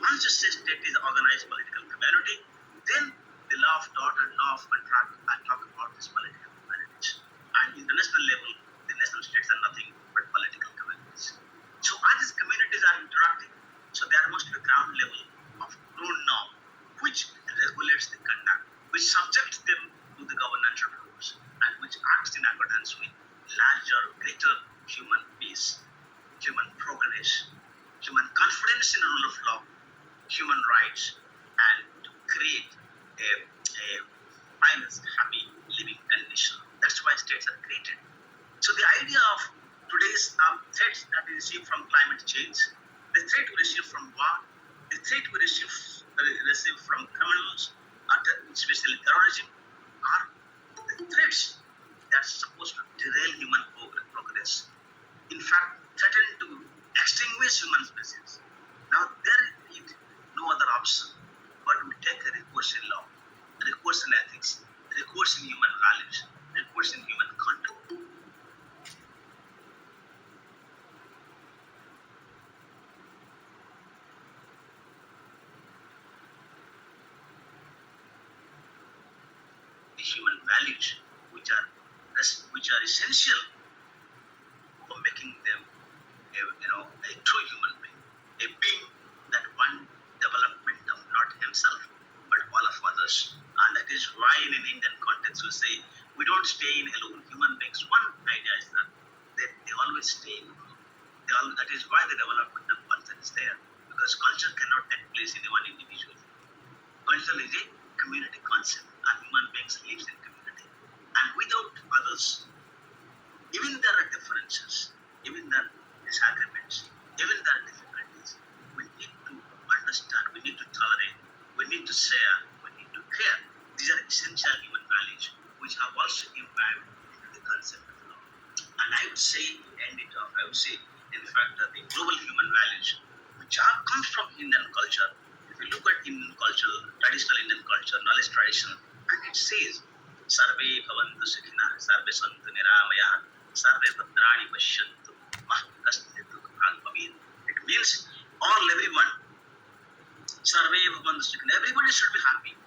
Once you say state is an organized political community, then the law of tort and law of contract are talk about these political communities. And international level, the nation states are nothing but political communities. So as these communities are interacting, so there must be a ground level of known norm which regulates the conduct, which subjects them to the governance rules, and which acts in accordance with larger, greater human peace, human progress, human confidence in the rule of law, human rights, and to create a finest, happy living condition. That's why states are created. So the idea of today's threats that we receive from climate change, the threat we receive from war, the threat we receive from criminals, especially terrorism, are the threats that are supposed to derail human progress. In fact, threaten to extinguish human species. Now there is no other option but to take a recourse in law, recourse in ethics, recourse in human values, recourse in human conduct. The human values which are essential for making them a true human being, a being that one development of not himself but all of others. And that is why in an Indian context we say we don't stay in alone. Human beings, one idea is that they always stay in group. That is why the development of culture is there, because culture cannot take place in one individual. Culture is a community concept, and human beings live in community. And without others, even there are differences, even there are disagreements, even there are difficulties, we need to understand, we need to tolerate, we need to share, we need to care. These are essential human values which have also imbibed into the concept of law. And I would say, to end it off, I would say, in fact, the global human values, which comes from Indian culture. If you look at Indian culture, traditional Indian culture, knowledge tradition, and it says, Sarve bhavantu sukhina, sarve santu niramaya, sarve bhadrani pashyantu, mah kasthit bhagavin. It means all, everyone. Sarve bhavantu sukhina, everybody should be happy.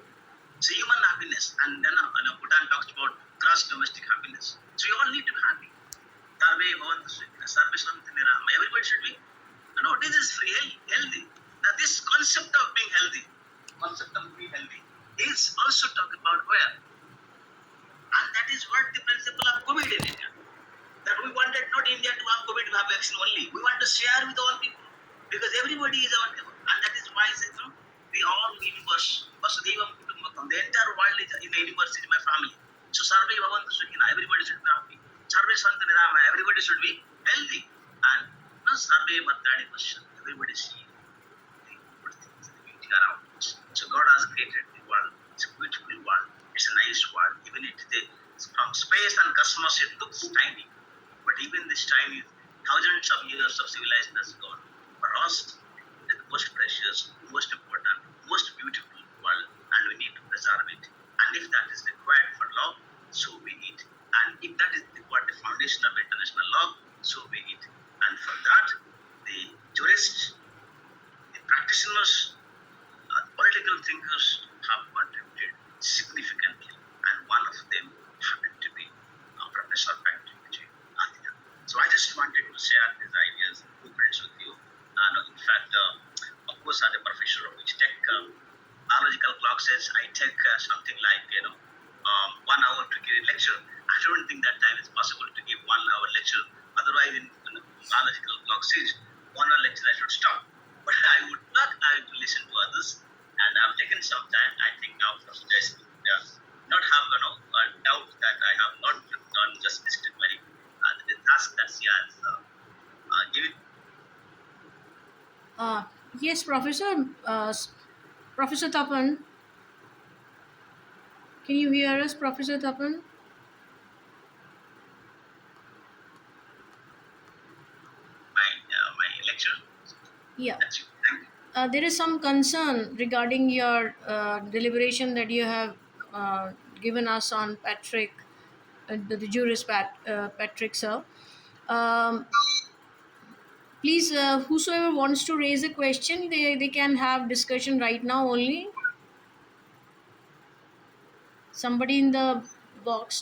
So human happiness, and then Bhutan talks about gross domestic happiness. So you all need to be happy. Sarve bhavantu sukhina, sarve santu niramaya. Everybody should be. This is free, healthy. Now this concept of being healthy, is also talk about where? And that is what the principle of COVID in India. That we wanted not India to have COVID to have vaccine only. We want to share with all people, because everybody is our neighbor. And that is why the all universe, Vasudevam Kutumbakam, the entire world is in the universe is my family. So Sarve Bhavantu Sukhina, everybody should be happy. Sarve Santu Nirama, everybody should be healthy. And Sarve Bhadrani Pashyan, everybody see the good things, the beauty around us. So God has created the world. It's a beautiful world. It's a nice world. Even from space and cosmos it looks tiny. But even this tiny, thousands of years of civilization has gone. For us, the most precious, most important, most beautiful world, and we need to preserve it. And if that is required for law, so be it. And if that is required the foundation of international law, so be it. And for that, the jurists, the practitioners, political thinkers have contributed significantly, and one of them happened to be Professor Patrick. So I just wanted to share these ideas, blueprints with you. In fact, of course, as a professor of which tech, biological clock says I take something like 1 hour to give a lecture. I don't think that time is possible to give 1 hour lecture. Otherwise, in biological clock says 1 hour lecture I should stop. But I would not have to listen to others, and I've taken some time. I think now for Jayshree not have a doubt that I have not done justice to my the task that she has given. Yes, Professor. Professor Tapan, can you hear us, Professor Tapan? My lecture. Yeah. That's it. Thank you. There is some concern regarding your deliberation that you have given us on Patrick, the jurist Patrick, sir. Um, Please, whosoever wants to raise a question, they can have discussion right now only. Somebody in the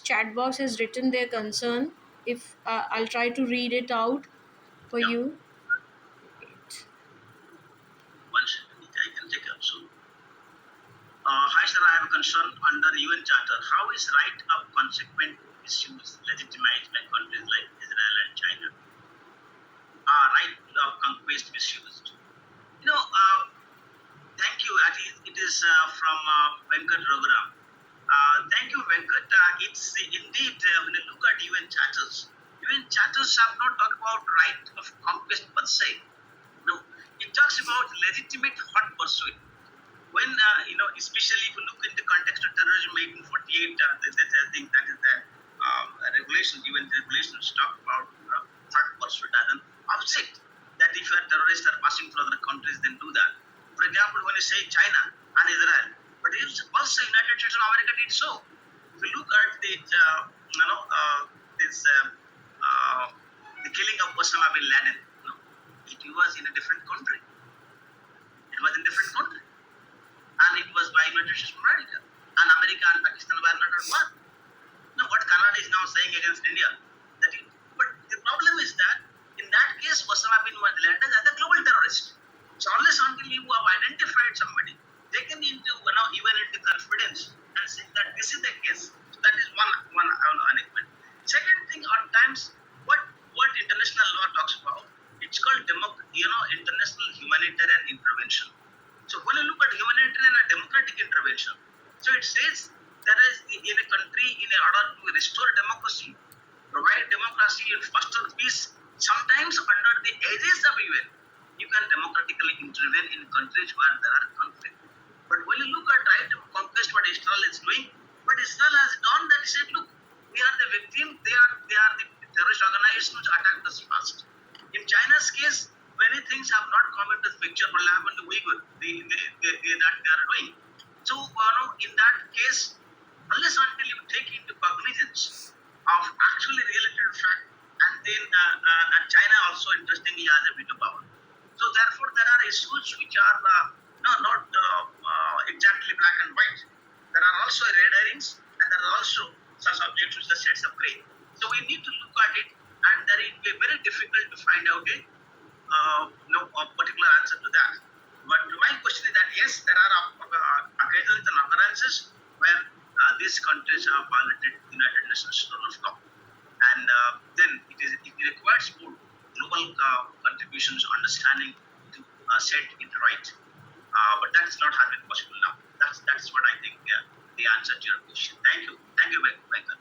chat box has written their concern. If I'll try to read it out for Yeah, you. one second, I can take up. So, hi sir, I have a concern under UN Charter. How is right of consequent issues legitimized by countries like Israel and China? Right of conquest misused. You know, thank you. It is from Venkat Raghuram. Thank you, Venkat. It's indeed, when you look at UN charters have not talked about right of conquest per se. No, it talks about legitimate hot pursuit. When, especially if you look in the context of terrorism 1848, I think that is the regulations, UN regulations talk about third pursuit as an object. That if a terrorists are passing through other countries, then do that. For example, when you say China and Israel, but it's also United States of America did so. If you look at the killing of Osama bin Laden, it was in a different country. It was in a different country, and it was by United States of America. And America and Pakistan were not at war. Now, what Canada is now saying against India, but the problem is that in that case, Osama bin Laden as a global terrorist. So unless until you have identified somebody, taken into even into confidence and saying that this is the case, so that is one element. Second thing, at times, what international law talks about, it's called international humanitarian intervention. So when you look at humanitarian and democratic intervention, so it says that is in a country, in order to restore democracy, provide democracy and foster peace, sometimes under the aegis of UN, you can democratically intervene in countries where there are conflict. But when you look at right of conquest, what Israel is doing, what Israel has done, that he said, look, we are the victim, they are the terrorist organizations which attacked us first. In China's case, many things have not come into the picture, what happened to Uyghur, that they are doing. So, in that case, unless until you take into cognizance of actually related fact, and then and China also interestingly has a veto power. So therefore, there are issues which are not exactly black and white. There are also red herrings, and there are also some subjects which are shades of gray. So we need to look at it, and there it will be very difficult to find out a particular answer to that. But my question is that yes, there are occasions and occurrences where these countries have violated United Nations rule of law, and then it requires more global contributions, understanding to set it right. But that is not having possible now. That's what I think the answer to your question. Thank you, Michael.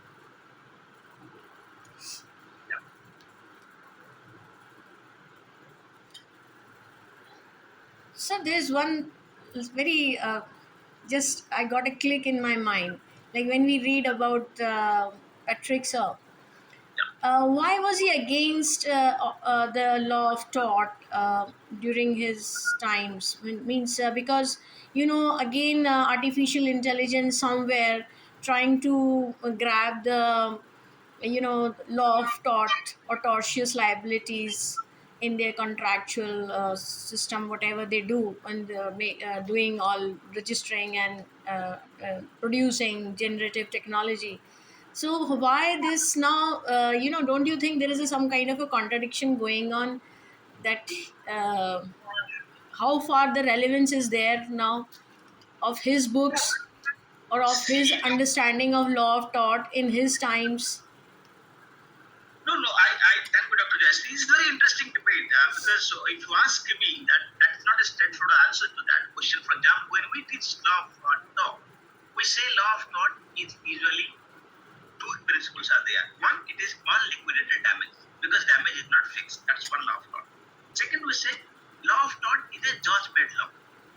Yeah. So there's one very just I got a click in my mind. Like when we read about Patrick Sir, why was he against the law of tort during his times? Means because again artificial intelligence somewhere trying to grab the law of tort or tortious liabilities in their contractual system, whatever they do, and doing all registering and producing generative technology. So why this now? Don't you think there is some kind of a contradiction going on? That how far the relevance is there now of his books or of his See, understanding of law of tort in his times? no, I thank you, Dr. Jayshree. It's a very interesting debate because so if you ask me, that is not a straightforward answer to that question. For example, when we teach law of tort, we say law of tort is usually two principles are there. One, it is unliquidated damage because damage is not fixed. That's one law of tort. Second, we say law of tort is a judge-made law.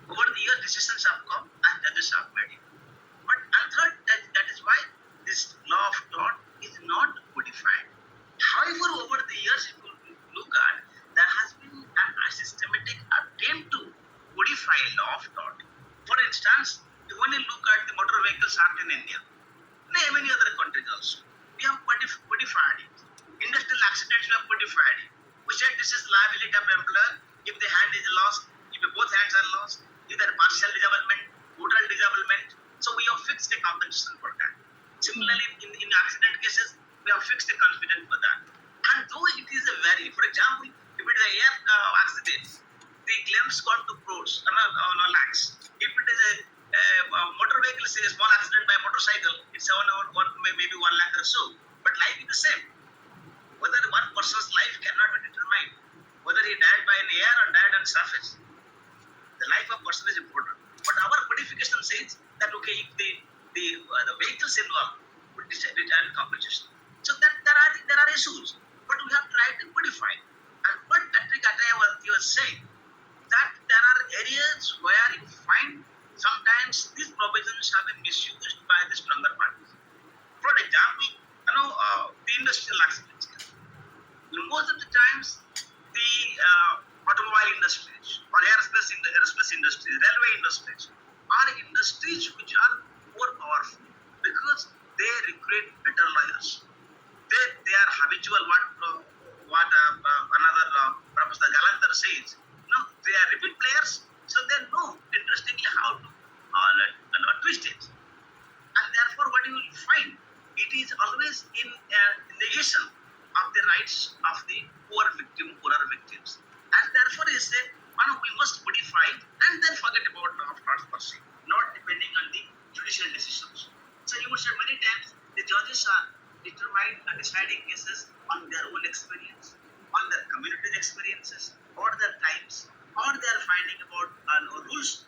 Over the years, decisions have come and judges have made it. But and third, that is why this law of tort is not codified. However, over the years, if you look at, there has been a systematic attempt to codify law of tort. For instance, when you look at the Motor Vehicles Act in India, many other countries also, we have codified it. Industrial accidents, we have codified it. We said this is liability of employer if the hand is lost, if both hands are lost, either partial disablement, total disablement. So we have fixed a compensation for that. Similarly, in accident cases, we have fixed a confidence for that. And though it is a very, for example, if it is a air accident, the claims gone to crores, lakhs. If it is a motor vehicle, say a small accident by motorcycle, it's maybe 1 lakh or so. But life is the same. Whether one person's life cannot be determined, whether he died by an air or died on surface. The life of person is important. But our codification says that okay, if the vehicles involved would return compensation. So that there are issues, but we have tried to codify. And what Patrick Attaya was saying that there are areas where you find sometimes these provisions have been misused by the stronger parties. For example, the industrial accidents. Most of the times, the automobile industries or aerospace industries, railway industries are industries which are more powerful because they recruit better lawyers. They are habitual. What another Professor Galantar says. They are repeat players, so they know interestingly how to twist it. And therefore, what you will find, it is always in negation of the rights of the poorer victims. And therefore, he said, we must modify it and then forget about law of torts per se, not depending on the judicial decisions. So you would say many times the judges are deciding cases on their own experience, on their community's experiences, or their times, or they are finding about rules,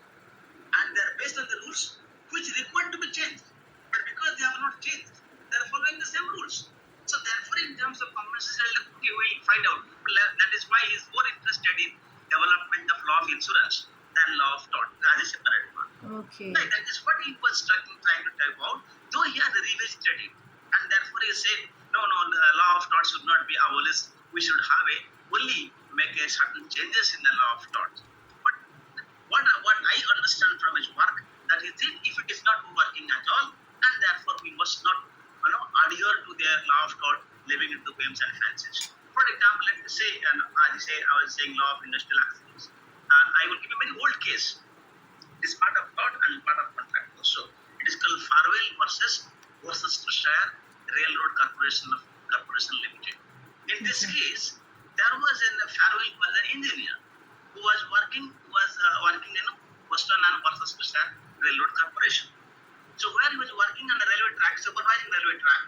and they are based on the rules which require to be changed. But because they have not changed, they are following the same rules. So therefore, in terms of compensation, we will find out. That is why he is more interested in development of law of insurance than law of tort as a separate one. Okay. Right, that is what he was trying to type out, though he had revisited it. And therefore, he said, no, the law of tort should not be abolished. We should have only make a certain changes in the law of tort. But what I understand from his work, that he said if it is not working at all, and therefore we must not adhere to their law of tort, living into whims and fancies. For example, let me say, as I was saying, law of industrial accidents. I will give a very old case. It is part of tort and part of contract also. It is called Farwell versus Worcestershire Railroad Corporation Limited. In this case, there was Farwell was an engineer who was working in Western and Worcestershire Railroad Corporation. So where he was working on the railway track, supervising railway track,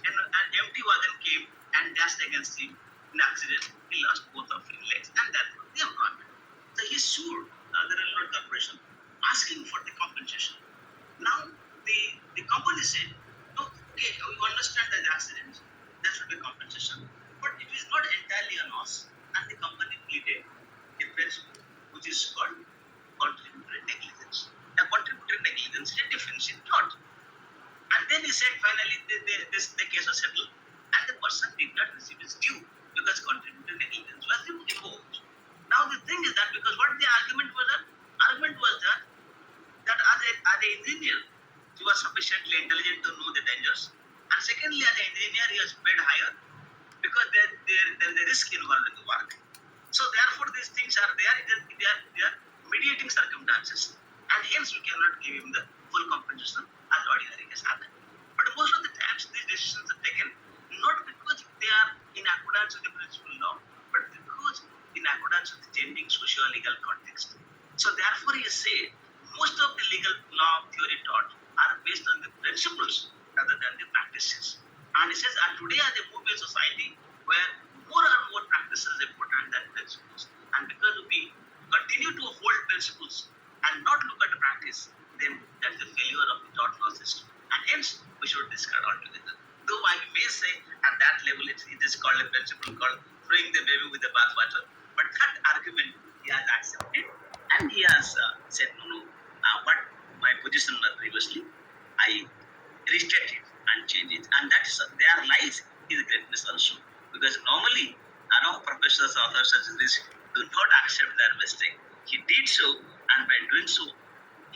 and an empty wagon came and dashed against him in an accident. He lost both of his legs, and that was the employment. So he sued the railroad corporation, asking for the compensation. Now the company said, no, okay, we understand the accident, there should be compensation, but it is not entirely on us, and the company pleaded a principle which is called contributory negligence. A contributory negligence is a defensive tort. And then he said finally the case was settled and the person did not receive his due because contributory negligence was imposed. Now the thing is that because what the argument was that as an engineer he was sufficiently intelligent to know the dangers, and secondly as an engineer he was paid higher because there is a risk involved in the work. So therefore these things are there. They are mediating circumstances, and hence we cannot give him the full compensation as ordinary has happened. But most of the times these decisions are taken not because they are in accordance with the principal law, but because in accordance with the changing socio-legal context. So therefore he said most of the legal law theory taught are based on the principles rather than the practices. And he says that today as a moving society where more and more practices are important than principles, and because we continue to hold principles and not look at the practice, then that's the failure of the tort law system. And hence, we should discard altogether. Though I may say at that level it is called a principle called throwing the baby with the bathwater. But that argument he has accepted, and he has said, no, what my position was previously, I restate it and change it. And that is there lies his greatness also. Because normally, professors, authors, such as this do not accept their mistake. He did so, and by doing so,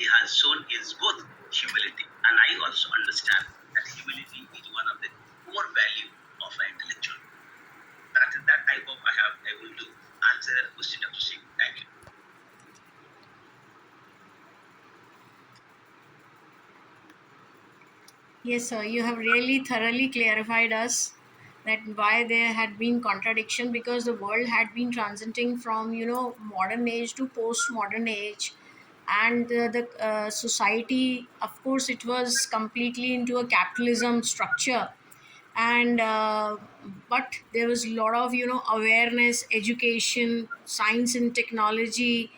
he has shown his both humility, and I also understand that humility is one of the core value of an intellectual. That that I hope I have able to answer that question, Dr. Singh. Thank you. Yes, sir. You have really thoroughly clarified us that why there had been contradiction, because the world had been transiting from modern age to postmodern age, and the society, of course, it was completely into a capitalism structure, and but there was a lot of awareness, education, science and technology.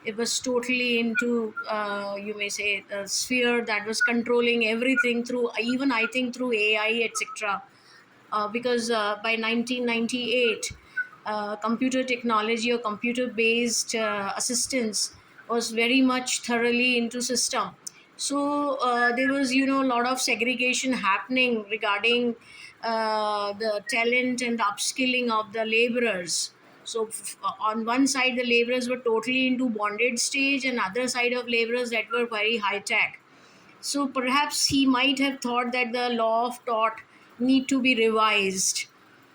It was totally into, you may say, the sphere that was controlling everything through, even I think, through AI, etc. Because by 1998, computer technology or computer based assistance was very much thoroughly into system. So there was a lot of segregation happening regarding the talent and the upskilling of the laborers. So on one side the laborers were totally into bonded stage, and other side of laborers that were very high tech. So perhaps he might have thought that the law of tort need to be revised,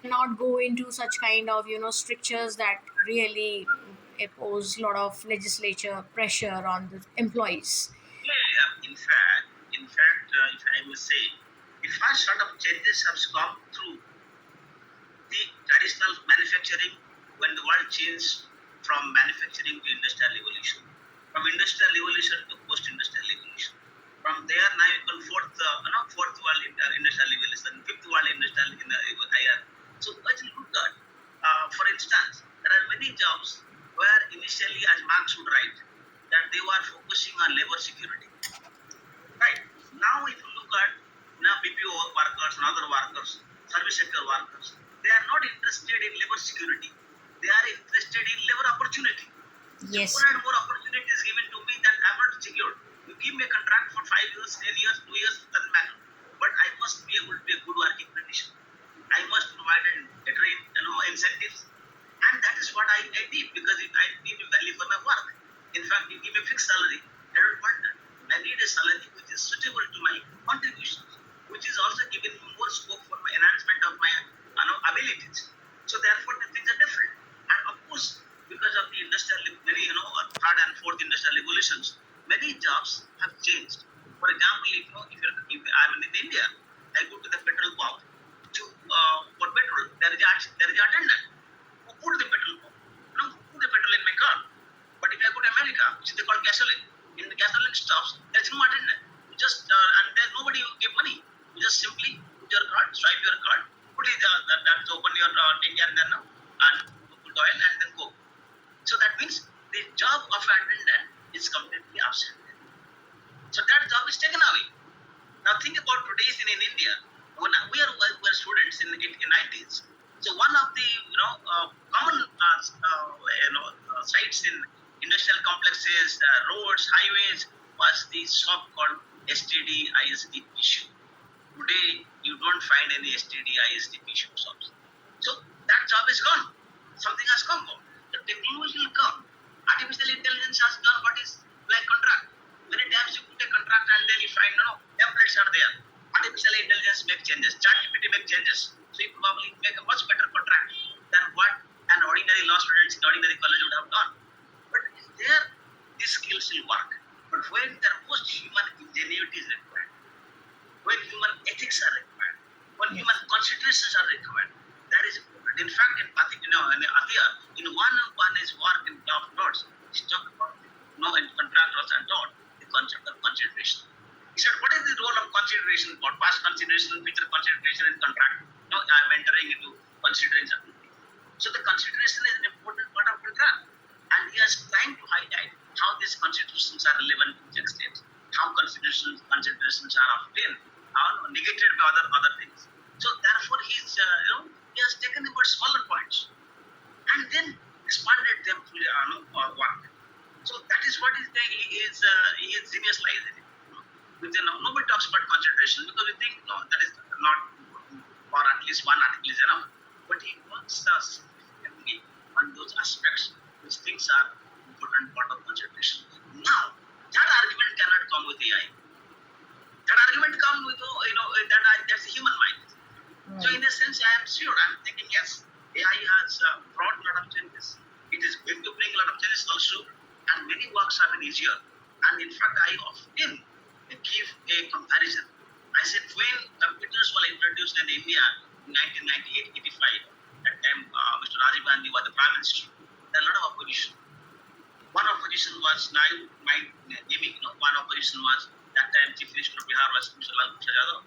not go into such kind of strictures that really impose a lot of legislature pressure on the employees. Yeah, yeah. If I will say, the first sort of changes have come through the traditional manufacturing when the world changed from manufacturing to industrial revolution, from industrial revolution to post-industrial revolution. From there, now you can fourth world industrial revolution, fifth world industrial higher. So what you look at, for instance, there are many jobs where initially, as Marx would write, that they were focusing on labor security. Right. Now, if you look at now BPO workers and other workers, service sector workers, they are not interested in labor security. They are interested in labor opportunity. So Yes. more and more opportunity is given to me that I'm not secured. You give me a contract for 5 years, 10 years, 2 years, doesn't matter. But I must be able to be a good working condition. I must provide better incentives. And that is what I need, because if I need value for my work. In fact, you give me fixed salary, I don't want that. I need a salary which is suitable to my contributions, which is also giving me more scope for my enhancement of my abilities. So therefore, the things are different. And of course, because of the industrial, many third and fourth industrial revolutions, many jobs have changed. For example, if I'm in India, I go to the petrol pump to for petrol. There is an attendant who put the petrol pump, who put the petrol in my car. But if I go to America, which they call gasoline, in the gasoline stops, there's no attendant. You just and there's nobody who give money. You just simply put your card, swipe your card, put it that's open your tank, and then and put oil and then go. So that means the job of an attendant is completely absent. So that job is taken away. Now think about today's in India. When we were students in the 90s. So one of the common sites in industrial complexes, roads, highways was the shop called STD ISD issue. Today you don't find any STD ISD issue shops. So that job is gone. Something has come. The technology will come. Artificial intelligence has done what is like contract. Many times you put a contract and then you find templates are there. Artificial intelligence make changes. ChatGPT make changes. So you probably make a much better contract than what an ordinary law student in ordinary college would have done. But there, these skills will work. But when the most human ingenuity is required, when human ethics are required, when human considerations are required, that is important. In fact, in Atia, in one is work in of notes, he talked about in contractors and taught the concept of consideration. He said, what is the role of consideration for past consideration, future consideration, and contract? I'm entering into considering something. So the consideration is an important part of contract. And he is trying to highlight how these considerations are relevant to the extent, how considerations are obtained, how negated by other things. So therefore, he has taken about smaller points and then expanded them to work. So that is what he is genius lies in it. Nobody talks about consideration because we think that is not important, or at least one article is enough. But he works significantly on those aspects which things are important part of consideration. Now, that argument cannot come with AI. That argument comes with that's a human mind. So in a sense, I am sure I'm thinking yes, AI year. And in fact, I often give a comparison. I said when computers were introduced in India in 1998-85, at time Mr. Rajiv Gandhi was the Prime Minister, there were a lot of opposition. One opposition was now my naming. One opposition was that time Chief Minister of Bihar was Mr. Lal Prasad Yadav.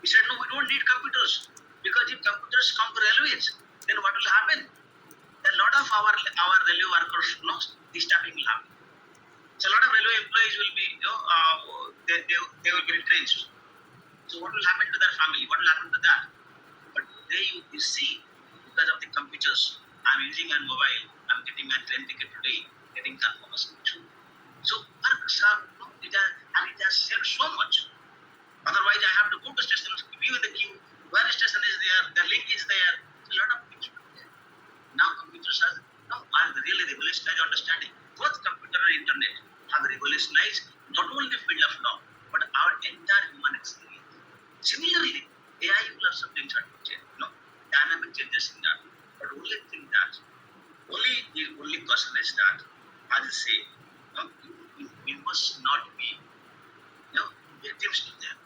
He said, no, we don't need computers because if computers come to railways, then what will happen? A lot of our railway workers, the staffing will happen. So a lot of railway employees will be, they will be retrenched. So what will happen to their family? What will happen to that? But today you see, because of the computers, I'm using a mobile, I'm getting my train ticket today, getting confirmation too. So works are, and it has saved so much. Otherwise, I have to go to station, view in the queue, where the station is there, the link is there. A lot of things are there. Now computers are really revolutionized understanding. Both computer and internet have revolutionized not only the field of law, but our entire human experience. Similarly, AI will also bring certain change, dynamic changes in that. But only thing that, the only question is that, as I say, we must not be, victims to them.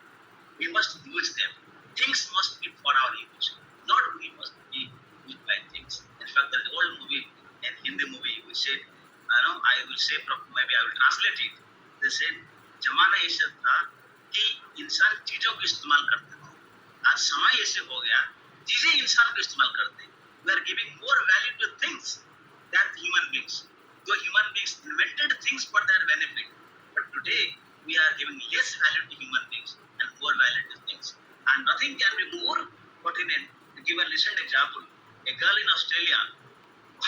We must use them. Things must be for our use, not we must be used by things. In fact, there's an old movie, in Hindi movie, we said, I will say, maybe I will translate it. They said, जमाना ऐसा था कि इंसान चीजों को इस्तेमाल करते थे. आज समय ऐसे हो गया, चीजें इंसान को इस्तेमाल करते हैं. We are giving more value to things than human beings. Though human beings invented things for their benefit, but today we are giving less value to human beings and more value to things. And nothing can be more pertinent. To give a recent example, a girl in Australia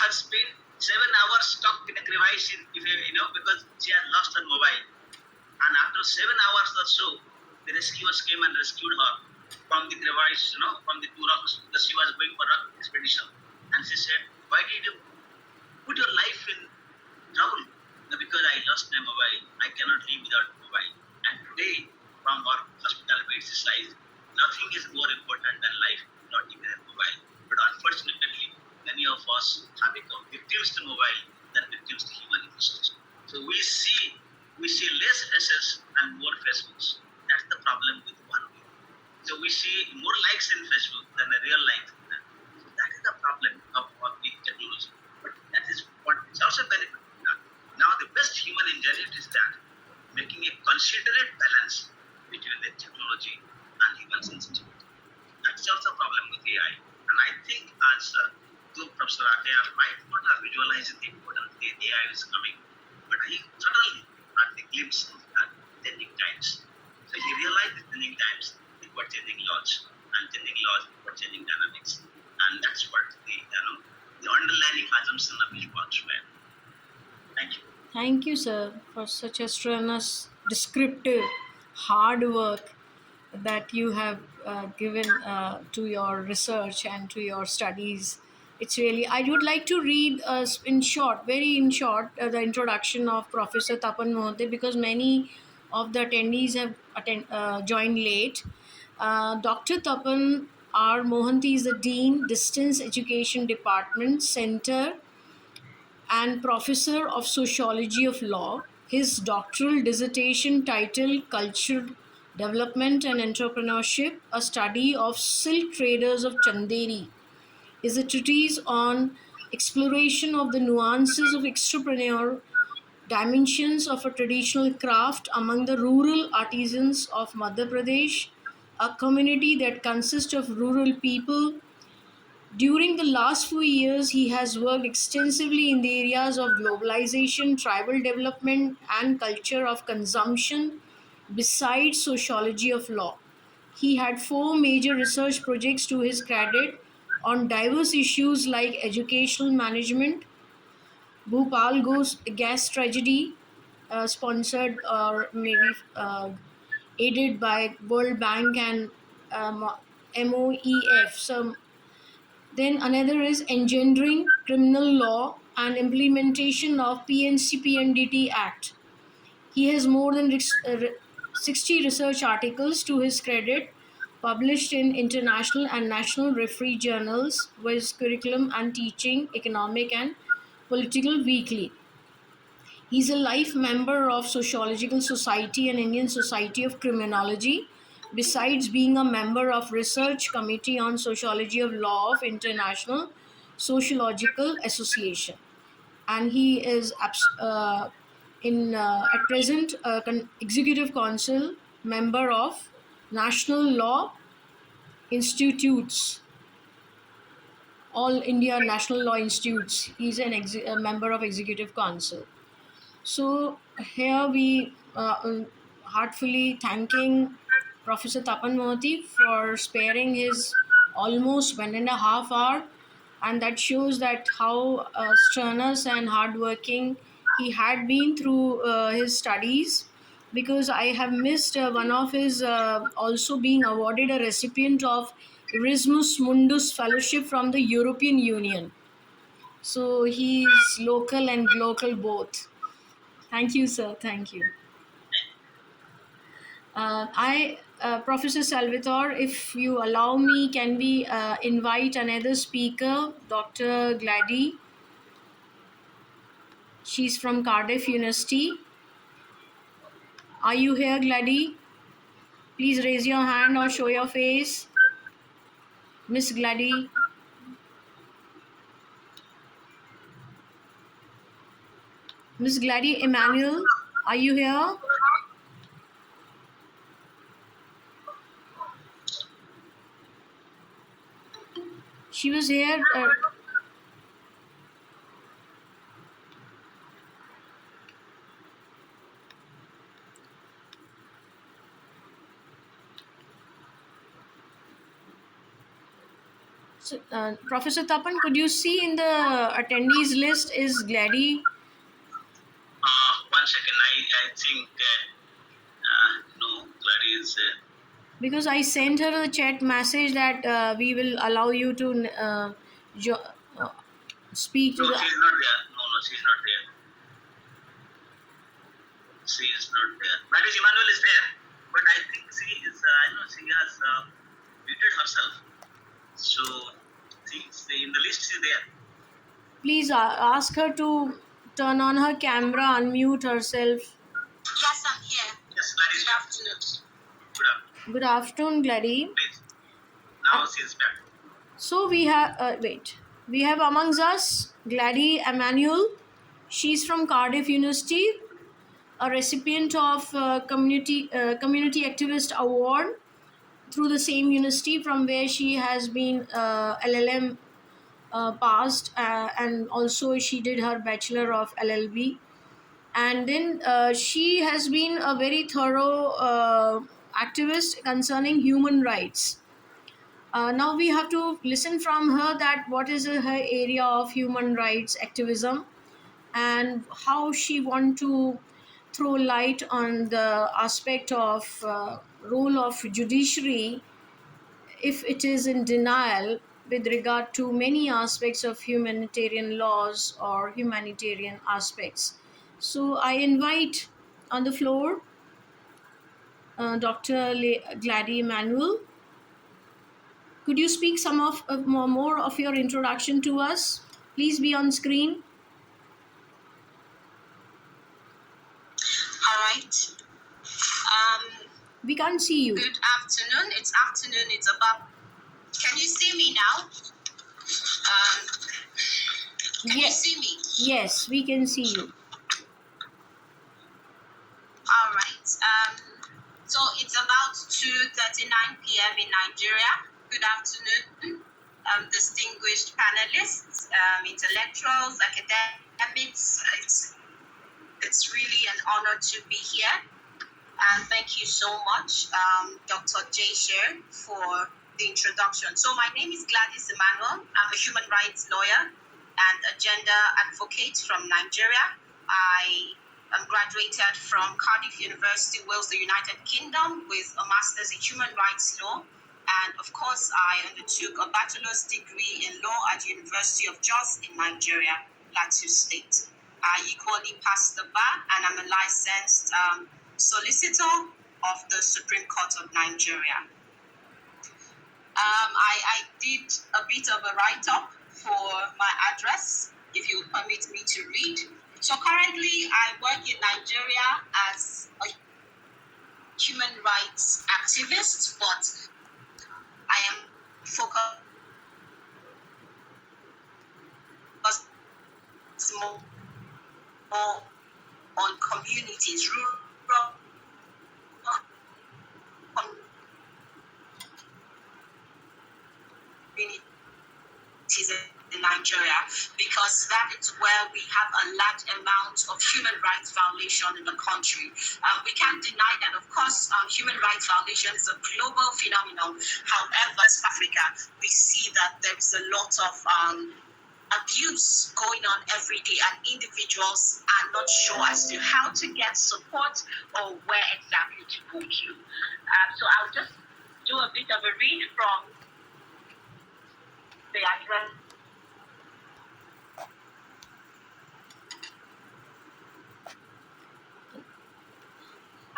has spent 7 hours stuck in a crevice because she had lost her mobile. And after 7 hours or so, the rescuers came and rescued her from the crevice, from the two rocks, because she was going for rock expedition. And she said, why did you put your life in trouble? Because I lost my mobile. I cannot live without mobile. And today, from our hospital beds side, nothing is more important than life, not even a mobile. But unfortunately, many of us have become victims to mobile than victims to human emotions. So we see less faces and more Facebooks. That's the problem with one way. So we see more likes in Facebook than a real like. So that is the problem of the technology. But that is what it's also benefit. Now the best human ingenuity is that making a considerate balance between the technology and human sensitivity. That's also a problem with AI. And I think as though Professor Ataya might not have visualized the importance the AI is coming, but he suddenly had the glimpse of that changing times. So he realized the changing times equal changing laws, and changing laws equal changing dynamics. And that's what the underlying assumption of his works were. Thank you. Thank you, sir, for such a strenuous, descriptive, hard work that you have given to your research and to your studies. It's really, I would like to read in short, very in short, the introduction of Professor Tapan Mohanty, because many of the attendees have joined late. Dr. Tapan R. Mohanty is the Dean, Distance Education Department, Center, and Professor of Sociology of Law. His doctoral dissertation titled Cultural Development and Entrepreneurship, a study of silk traders of Chanderi, is a treatise on exploration of the nuances of entrepreneurial dimensions of a traditional craft among the rural artisans of Madhya Pradesh, a community that consists of rural people. During the last few years, he has worked extensively in the areas of globalization, tribal development, and culture of consumption, besides sociology of law. He had four major research projects to his credit on diverse issues like educational management, Bhopal gas tragedy, sponsored or maybe aided by World Bank and MOEF. So then another is engendering criminal law and implementation of PNC-PNDT Act. He has more than 60 research articles to his credit, published in international and national referee journals with curriculum and teaching, economic and political weekly. He's a life member of Sociological Society and Indian Society of Criminology, besides being a member of Research Committee on Sociology of Law of International Sociological Association. And he is in at present executive council member of National Law Institutes, all India National Law Institutes. He's a member of executive council. So here we heartfully thanking Professor Tapan Mohanty for sparing his almost 1.5 hour, and that shows that how strenuous and hardworking he had been through his studies. Because I have missed one of his also being awarded a recipient of Erasmus Mundus Fellowship from the European Union. So he's local and global both. Thank you, sir. Thank you. Professor Salvatore, if you allow me, can we invite another speaker, Dr. Glady? She's from Cardiff University. Are you here, Glady? Please raise your hand or show your face. Miss Glady. Miss Glady Emmanuel, are you here? She was here. Professor Tapan, could you see in the attendees list is Glady? One second, I think no, Glady is. Because I sent her a chat message that we will allow you to speak to No, the. she's not there. No, she's not there. She is not there. That is, Emmanuel is there, but I think she is. I know she has muted herself. So, she's in the list. She's there. Please ask her to turn on her camera, unmute herself. Yes, I'm here. Yes, Glady. Good afternoon. Good afternoon. Good afternoon, Glady. Please. Now she's back. So we have we have amongst us Glady Emmanuel. She's from Cardiff University, a recipient of community activist award through the same university from where she has been LLM passed, and also she did her bachelor of LLB. And then she has been a very thorough activist concerning human rights. Now we have to listen from her that what is her area of human rights activism and how she want to throw light on the aspect of role of judiciary if it is in denial with regard to many aspects of humanitarian laws or humanitarian aspects. So I invite on the floor Dr. Glady Manuel. Could you speak some of more of your introduction to us? Please be on screen. All right. We can't see you. Good afternoon. It's afternoon. It's about. Can you see me now? Can you see me? Yes, we can see you. All right. So it's about 2:39 p.m. in Nigeria. Good afternoon, distinguished panelists, intellectuals, academics. It's really an honor to be here. And thank you so much, Dr. Jayshree, for the introduction. So my name is Gladys Emmanuel. I'm a human rights lawyer and a gender advocate from Nigeria. I am graduated from Cardiff University, Wales, the United Kingdom, with a master's in human rights law. And of course, I undertook a bachelor's degree in law at the University of Jos in Nigeria, Plateau State. I equally passed the bar, and I'm a licensed solicitor of the Supreme Court of Nigeria. I did a bit of a write-up for my address, if you permit me to read. So currently, I work in Nigeria as a human rights activist, but I am focused more on communities, rural communities in Nigeria, because that is where we have a large amount of human rights violation in the country. We can't deny that, of course, human rights violation is a global phenomenon. However, as Africa, we see that there is a lot of abuse going on every day, and individuals are not sure as to how to get support or where exactly to go to. So I'll just do a bit of a read from the address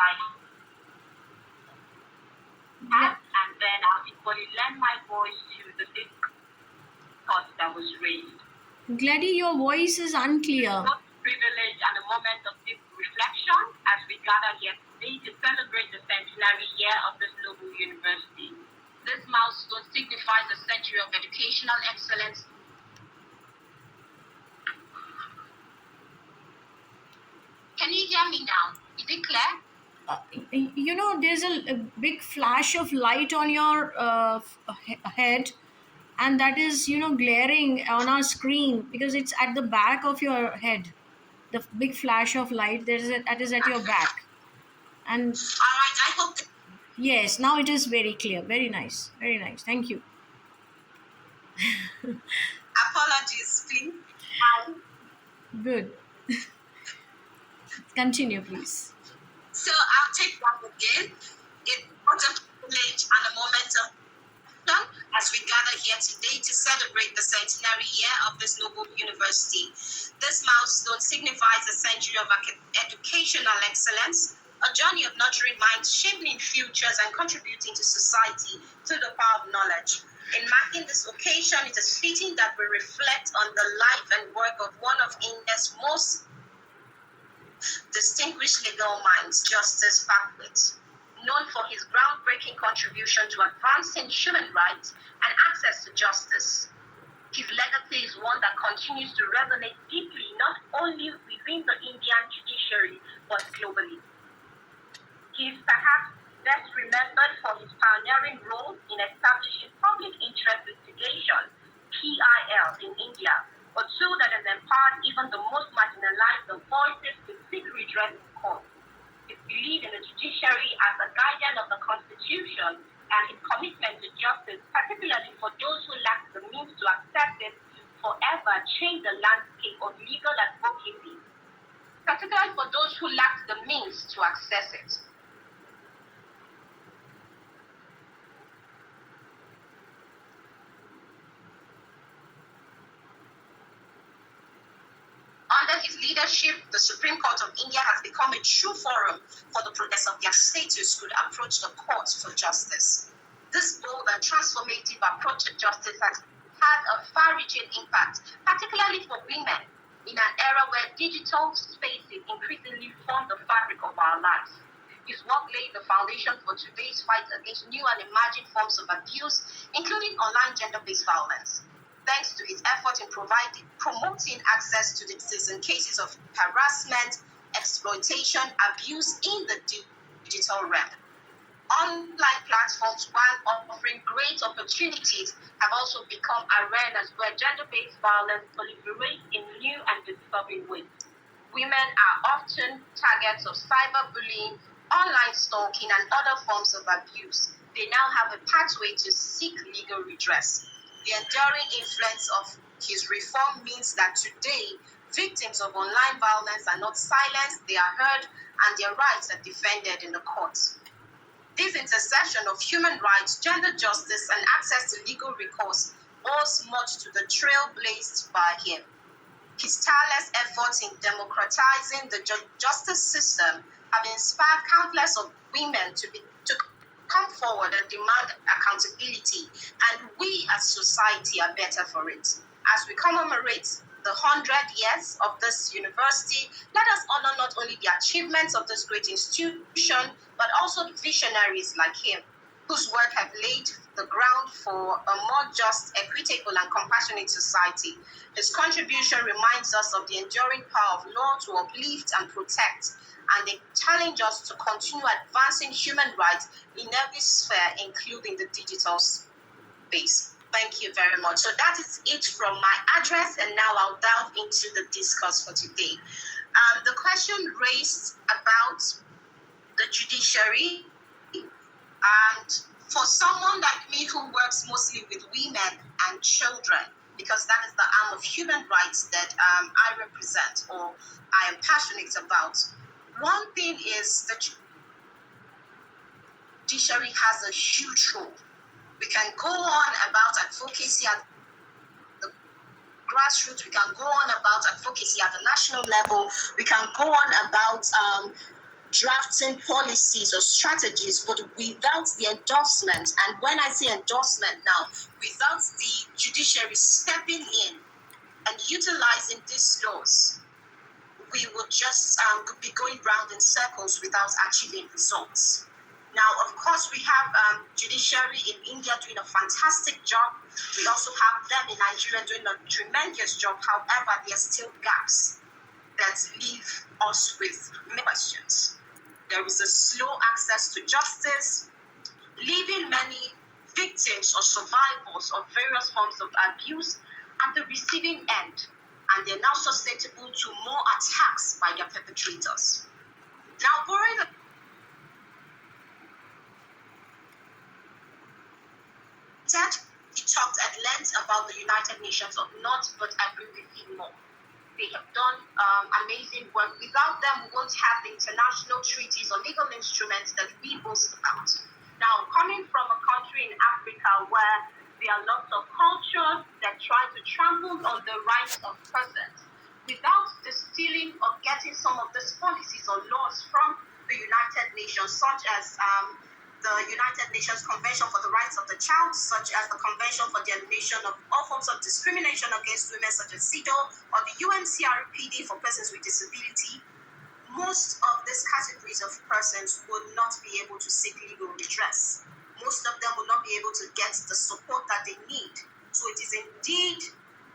I have, and then I'll equally lend my voice to the big thought that was raised. Gladys, your voice is unclear. Both privilege and a moment of deep reflection as we gather here today to celebrate the centenary year of this noble university. This milestone signifies a century of educational excellence. Can you hear me now? Is it clear? There's a big flash of light on your head, and that is, glaring on our screen because it's at the back of your head. The big flash of light, that is at your back. And all right, I hope. Yes, now it is very clear. Very nice. Very nice. Thank you. Apologies, please. Good. Continue, please. So I'll take that again. It's both a privilege and a moment of as we gather here today to celebrate the centenary year of this noble university. This milestone signifies a century of educational excellence, a journey of nurturing minds, shaping futures, and contributing to society through the power of knowledge. In marking this occasion, it is fitting that we reflect on the life and work of one of India's most distinguished legal minds, Justice Fackwit, known for his groundbreaking contribution to advancing human rights and access to justice. His legacy is one that continues to resonate deeply, not only within the Indian judiciary, but globally. He is perhaps best remembered for his pioneering role in establishing public interest litigation, PIL, in India, a tool that has empowered even the most marginalized voices to seek redress in court. His belief in the judiciary as a guardian of the Constitution and his commitment to justice, particularly for those who lack the means to access it, forever changed the landscape of legal advocacy, particularly for those who lack the means to access it. Under his leadership, the Supreme Court of India has become a true forum for the protest of their status could approach the courts for justice. This bold and transformative approach to justice has had a far-reaching impact, particularly for women, in an era where digital spaces increasingly form the fabric of our lives. His work laid the foundation for today's fight against new and emerging forms of abuse, including online gender-based violence. Thanks to his effort in promoting access to justice in cases of harassment, exploitation, abuse in the digital realm. Online platforms, while offering great opportunities, have also become arenas where gender-based violence proliferates in new and disturbing ways. Women are often targets of cyberbullying, online stalking, and other forms of abuse. They now have a pathway to seek legal redress. The enduring influence of his reform means that today, victims of online violence are not silenced, they are heard, and their rights are defended in the courts. This intersection of human rights, gender justice, and access to legal recourse owes much to the trail blazed by him. His tireless efforts in democratizing the justice system have inspired countless of women to come forward and demand accountability, and we as society are better for it. As we commemorate the 100 years of this university. Let us honor not only the achievements of this great institution, but also the visionaries like him, whose work have laid the ground for a more just, equitable, and compassionate society. His contribution reminds us of the enduring power of law to uplift and protect, and they challenge us to continue advancing human rights in every sphere, including the digital space. Thank you very much. So that is it from my address, and now I'll delve into the discourse for today. The question raised about the judiciary, and for someone like me who works mostly with women and children, because that is the arm of human rights that I represent or I am passionate about, one thing is the judiciary has a huge role. We can go on about advocacy at the grassroots, we can go on about advocacy at the national level, we can go on about drafting policies or strategies, but without the endorsement, and when I say endorsement now, without the judiciary stepping in and utilizing these laws, we would just be going round in circles without achieving results. Now, of course, we have judiciary in India doing a fantastic job. We also have them in Nigeria doing a tremendous job. However, there are still gaps that leave us with many questions. There is a slow access to justice, leaving many victims or survivors of various forms of abuse at the receiving end, and they're now susceptible to more attacks by their perpetrators. Now, borrowing the he talked at length about the United Nations of Not, but I agree with him more. They have done amazing work. Without them, we won't have the international treaties or legal instruments that we boast about. Now, coming from a country in Africa where there are lots of cultures that try to trample on the rights of persons, without distilling or getting some of these policies or laws from the United Nations, such as the United Nations Convention for the Rights of the Child, such as the Convention for the Elimination of All Forms of Discrimination Against Women, such as CEDAW, or the UNCRPD for Persons with Disability, most of these categories of persons would not be able to seek legal redress. Most of them will not be able to get the support that they need. So it is indeed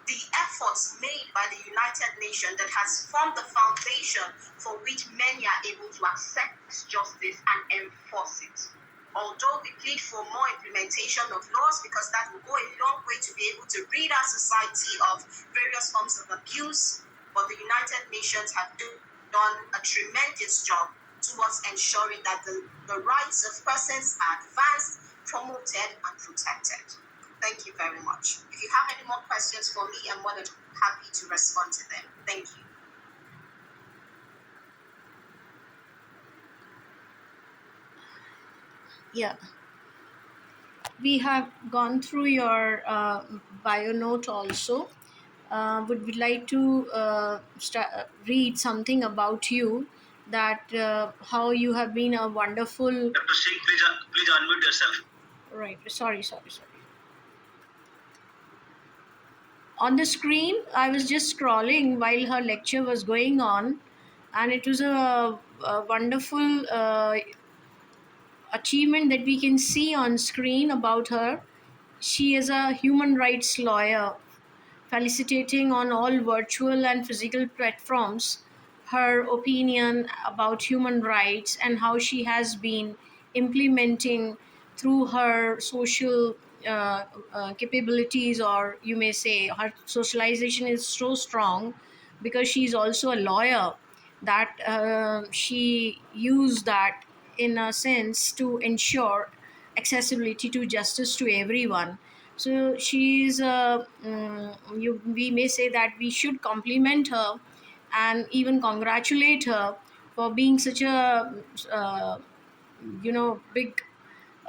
the efforts made by the United Nations that has formed the foundation for which many are able to accept justice and enforce it. Although we plead for more implementation of laws, because that will go a long way to be able to rid our society of various forms of abuse, but the United Nations have done a tremendous job towards ensuring that the rights of persons are advanced, promoted, and protected. Thank you very much. If you have any more questions for me, I'm more than happy to respond to them. Thank you. Yeah, we have gone through your bio note also. Would we like to read something about you, that how you have been a wonderful. Dr. Singh, please unmute yourself. Right, sorry. On the screen, I was just scrolling while her lecture was going on, and it was a wonderful achievement that we can see on screen about her. She is a human rights lawyer, felicitating on all virtual and physical platforms her opinion about human rights and how she has been implementing through her social capabilities, or you may say her socialization is so strong because she's also a lawyer, that she used that in a sense to ensure accessibility to justice to everyone. So she's we may say that we should compliment her and even congratulate her for being such a big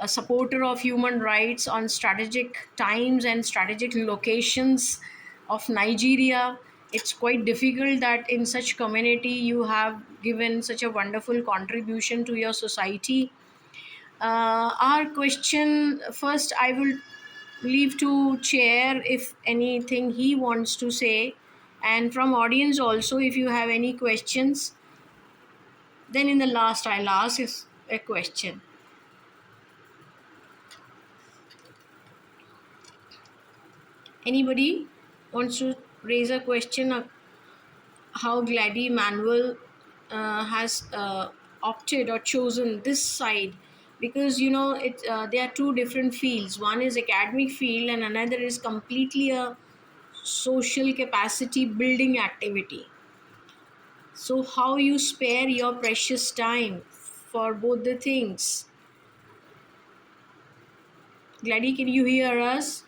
supporter of human rights on strategic times and strategic locations of Nigeria. It's quite difficult that in such community you have given such a wonderful contribution to your society. Our question first, I will leave to chair if anything he wants to say. And from audience also, if you have any questions, then in the last I'll ask a question. Anybody wants to raise a question of how Glady Manuel has opted or chosen this side? Because there are two different fields. One is academic field and another is completely a social capacity building activity. So how you spare your precious time for both the things? Glady, can you hear us?